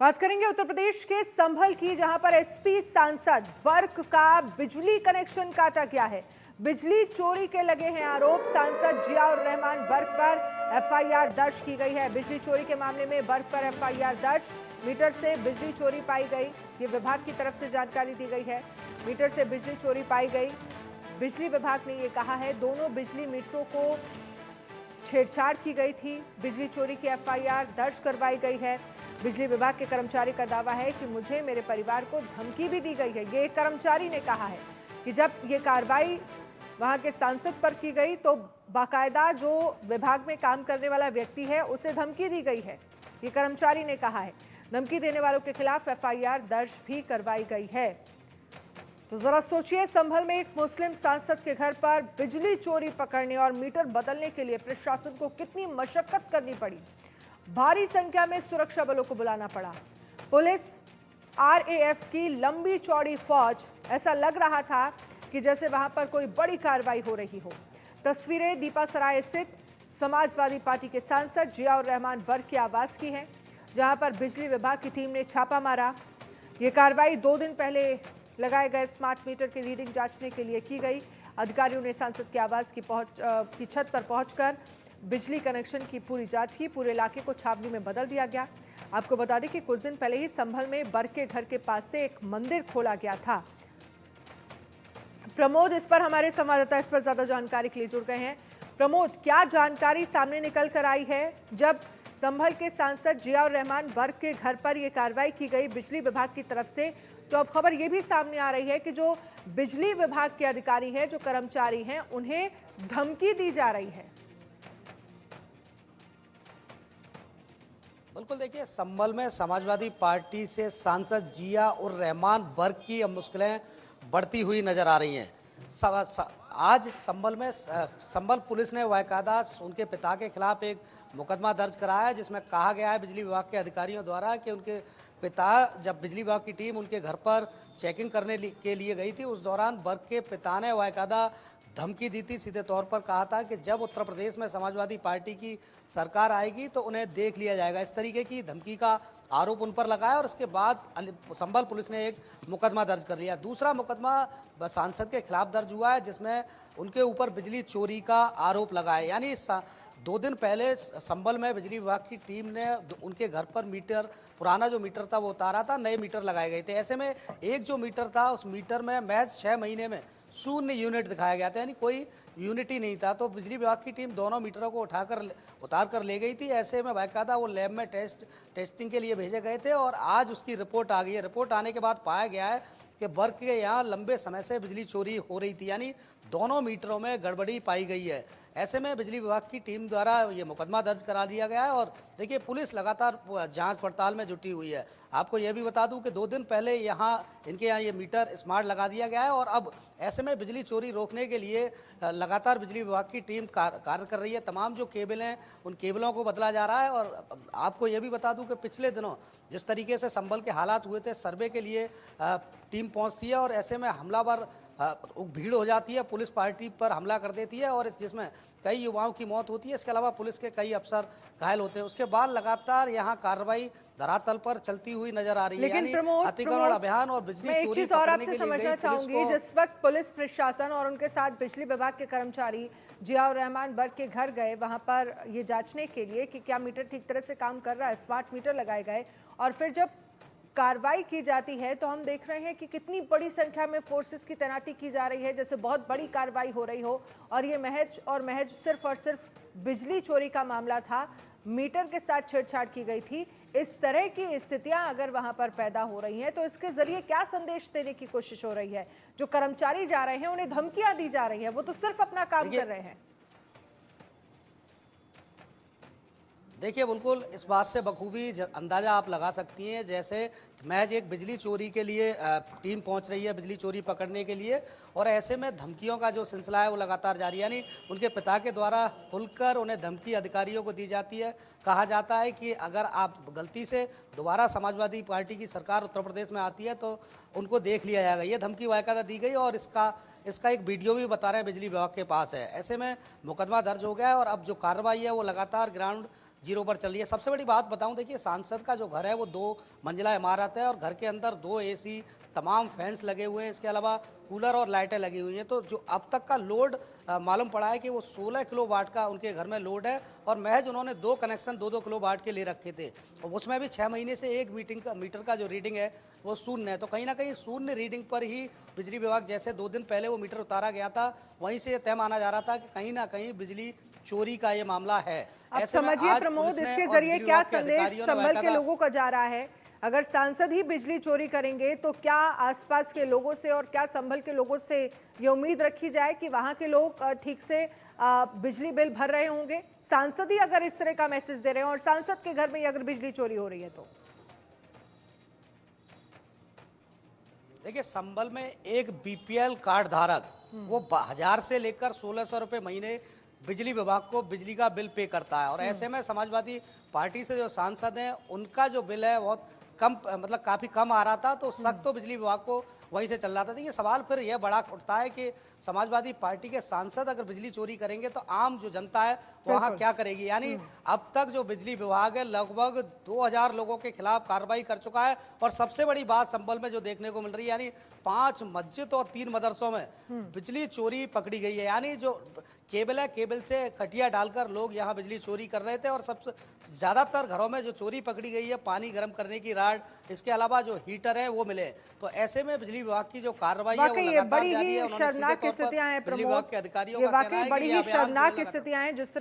बात करेंगे उत्तर प्रदेश के संभल की, जहां पर एसपी सांसद बर्क का बिजली कनेक्शन काटा गया है। बिजली चोरी के लगे हैं आरोप। सांसद जियाउर रहमान बर्क पर एफआईआर दर्ज की गई है। बिजली चोरी के मामले में बर्क पर एफआईआर दर्ज। मीटर से बिजली चोरी पाई गई, ये विभाग की तरफ से जानकारी दी गई है। मीटर से बिजली चोरी पाई गई, बिजली विभाग ने ये कहा है। दोनों बिजली मीटरों को छेड़छाड़ की गई थी। बिजली चोरी की एफआईआर दर्ज करवाई गई है। बिजली विभाग के कर्मचारी का दावा है कि मुझे मेरे परिवार को धमकी भी दी गई है। ये कर्मचारी ने कहा है कि जब ये कार्रवाई वहां के सांसद पर की गई तो बाकायदा जो विभाग में काम करने वाला व्यक्ति है उसे धमकी दी गई है। ये कर्मचारी ने कहा है। धमकी देने वालों के खिलाफ एफआईआर दर्ज भी करवाई गई है। तो जरा सोचिए, संभल में एक मुस्लिम सांसद के घर पर बिजली चोरी पकड़ने और मीटर बदलने के लिए प्रशासन को कितनी मशक्कत करनी पड़ी। भारी संख्या में सुरक्षा बलों को बुलाना पड़ा। पुलिस, आरएएफ की लंबी चौड़ी फौज, ऐसा लग रहा था कि जैसे वहां पर कोई बड़ी कार्रवाई हो रही हो। तस्वीरें दीपासराय स्थित समाजवादी पार्टी के सांसद जियाउर रहमान बर्क के आवास की हैं, जहां पर बिजली विभाग की टीम ने छापा मारा। ये कार्रवाई 2 दिन पहले लगाए गए स्मार्ट मीटर की रीडिंग जांचने के लिए की गई। अधिकारियों ने सांसद के आवास की छत पर पहुंचकर बिजली कनेक्शन की पूरी जांच की। पूरे इलाके को छावनी में बदल दिया गया। आपको बता दें कि कुछ दिन पहले ही संभल में बर्क के घर के पास से एक मंदिर खोला गया था। प्रमोद, इस पर हमारे संवाददाता इस पर ज्यादा जानकारी के लिए जुड़ गए हैं। प्रमोद, क्या जानकारी सामने निकल कर आई है जब संभल के सांसद जियाउर रहमान बर्क के घर पर यह कार्रवाई की गई बिजली विभाग की तरफ से? तो अब खबर यह भी सामने आ रही है कि जो बिजली विभाग के अधिकारी हैं, जो कर्मचारी हैं, उन्हें धमकी दी जा रही है। बिल्कुल, देखिए, संभल में समाजवादी पार्टी से सांसद जियाउर रहमान बर्क की अब मुश्किलें बढ़ती हुई नजर आ रही हैं। आज संभल पुलिस ने वाकायदा उनके पिता के खिलाफ एक मुकदमा दर्ज कराया है, जिसमें कहा गया है बिजली विभाग के अधिकारियों द्वारा कि उनके पिता, जब बिजली विभाग की टीम उनके घर पर चेकिंग करने के लिए गई थी, उस दौरान बर्क के पिता ने वाकायदा धमकी दी थी। सीधे तौर पर कहा था कि जब उत्तर प्रदेश में समाजवादी पार्टी की सरकार आएगी तो उन्हें देख लिया जाएगा। इस तरीके की धमकी का आरोप उन पर लगाया और उसके बाद संभल पुलिस ने एक मुकदमा दर्ज कर लिया। दूसरा मुकदमा सांसद के खिलाफ दर्ज हुआ है, जिसमें उनके ऊपर बिजली चोरी का आरोप लगा है। यानी 2 दिन पहले संभल में बिजली विभाग की टीम ने उनके घर पर मीटर, पुराना जो मीटर था वो उतारा था, नए मीटर लगाए गए थे। ऐसे में एक जो मीटर था, उस मीटर में महज 6 महीने में 0 यूनिट दिखाया गया था, यानी कोई यूनिट ही नहीं था। तो बिजली विभाग की टीम दोनों मीटरों को उतार कर ले गई थी। ऐसे में बाकायदा वो लैब में टेस्टिंग के लिए भेजे गए थे और आज उसकी रिपोर्ट आ गई है। रिपोर्ट आने के बाद पाया गया है कि बर्क के यहाँ लंबे समय से बिजली चोरी हो रही थी, यानी दोनों मीटरों में गड़बड़ी पाई गई है। ऐसे में बिजली विभाग की टीम द्वारा ये मुकदमा दर्ज करा दिया गया है और देखिए, पुलिस लगातार जांच पड़ताल में जुटी हुई है। आपको यह भी बता दूं कि 2 दिन पहले इनके यहाँ ये मीटर स्मार्ट लगा दिया गया है और अब ऐसे में बिजली चोरी रोकने के लिए लगातार बिजली विभाग की टीम कार्य कर रही है। तमाम जो केबल हैं, उन केबलों को बदला जा रहा है। और आपको यह भी बता दूं कि पिछले दिनों जिस तरीके से संभल के हालात हुए थे, सर्वे के लिए टीम पहुंचती है और ऐसे में हमलावर भीड़ हो जाती है, पुलिस पार्टी पर हमला कर देती है और जिसमें कई युवाओं की मौत होती है। इसके अलावा पुलिस के कई अफसर घायल होते हैं। उसके बाद लगातार यहाँ कार्रवाई धरातल पर चलती हुई नजर आ रही है। लेकिन प्रमोद, अतिक्रमण अभियान और बिजली चोरी पकड़ने के लिए समझना चाहूंगी, जिस वक्त पुलिस प्रशासन और उनके साथ बिजली विभाग के कर्मचारी जियाउर रहमान बर्क के घर गए, वहां पर ये जांचने के लिए कि क्या मीटर ठीक तरह से काम कर रहा है, स्मार्ट मीटर लगाए गए, और फिर जब कार्रवाई की जाती है तो हम देख रहे हैं कि कितनी बड़ी संख्या में फोर्सेस की तैनाती की जा रही है, जैसे बहुत बड़ी कार्रवाई हो रही हो। और ये महज सिर्फ और सिर्फ बिजली चोरी का मामला था, मीटर के साथ छेड़छाड़ की गई थी। इस तरह की स्थितियां अगर वहां पर पैदा हो रही हैं तो इसके जरिए क्या संदेश देने की कोशिश हो रही है? जो कर्मचारी जा रहे हैं उन्हें धमकियां दी जा रही है, वो तो सिर्फ अपना काम कर रहे हैं। देखिए, बिल्कुल इस बात से बखूबी अंदाज़ा आप लगा सकती हैं, जैसे महज एक बिजली चोरी के लिए टीम पहुंच रही है बिजली चोरी पकड़ने के लिए, और ऐसे में धमकियों का जो सिलसिला है वो लगातार जारी है। यानी उनके पिता के द्वारा खुलकर उन्हें धमकी अधिकारियों को दी जाती है। कहा जाता है कि अगर आप गलती से दोबारा समाजवादी पार्टी की सरकार उत्तर प्रदेश में आती है तो उनको देख लिया जाएगा। ये धमकी वाकायदा दी गई और इसका एक वीडियो भी बता रहे हैं बिजली विभाग के पास है। ऐसे में मुकदमा दर्ज हो गया है और अब जो कार्रवाई है वो लगातार ग्राउंड जीरो पर चल रही है। सबसे बड़ी बात बताऊं, देखिए सांसद का जो घर है वो 2 मंजिला इमारत है और घर के अंदर 2 एसी, तमाम फैंस लगे हुए हैं, इसके अलावा कूलर और लाइटें लगी हुई हैं। तो जो अब तक का लोड मालूम पड़ा है कि वो 16 किलोवाट का उनके घर में लोड है और महज उन्होंने 2 कनेक्शन 2-2 किलोवाट के ले रखे थे और उसमें भी 6 महीने से एक मीटर का जो रीडिंग है वो शून्य है। तो कहीं ना कहीं शून्य रीडिंग पर ही बिजली विभाग, जैसे 2 दिन पहले वो मीटर उतारा गया था, वहीं से तय माना जा रहा था कि कहीं ना कहीं बिजली चोरी का ये मामला है। अब ऐसे में समझिए आज प्रमोद, पुलिस ने इसके और जरिए बिजली क्या विभाग के संदेश अधिकारियों ने संभल के बाकायदा लोगों को जा रहा है? अगर सांसद ही बिजली चोरी करेंगे तो क्या आसपास के लोगों से और क्या संभल के लोगों से ये उम्मीद रखी जाए कि वहां के लोग ठीक से बिजली बिल भर रहे होंगे? सांसद ही अगर इस तरह का मैसेज दे रहे हैं और सांसद के घर में ही अगर बिजली चोरी हो रही है तो देखिए, संभल में एक बीपीएल कार्ड धारक वो 1000 से लेकर 1600 रुपए महीने बिजली विभाग को बिजली का बिल पे करता है और ऐसे में समाजवादी पार्टी से जो सांसद हैं उनका जो बिल है बहुत कम, मतलब काफ़ी कम आ रहा था, तो शक तो बिजली विभाग को वहीं से चल रहा था। देखिए, सवाल फिर यह बड़ा उठता है कि समाजवादी पार्टी के सांसद अगर बिजली चोरी करेंगे तो आम जो जनता है वहाँ क्या करेगी? यानी अब तक जो बिजली विभाग है लगभग 2000 लोगों के खिलाफ कार्रवाई कर चुका है और सबसे बड़ी बात संभल में जो देखने को मिल रही है, यानी 5 मस्जिद और 3 मदरसों में बिजली चोरी पकड़ी गई है। यानी जो केबल है, केबल से कटिया डालकर लोग यहाँ बिजली चोरी कर रहे थे और सबसे ज़्यादातर घरों में जो चोरी पकड़ी गई है पानी गर्म करने की राड, इसके अलावा जो हीटर है वो मिले। तो ऐसे में बिजली विभाग की जो कार्रवाई है वो वाकई ये लगातार बड़ी जारी ही है। उन्होंने सीधे शर्मनाक तौर पर स्थितियां हैं बिजली विभाग प्रमोद, के अधिकारियों ये का कहना वाकई है कि बड़ी ये ही अभियान जो है शर्मनाक लगातार स्थितियां हैं जिस तरह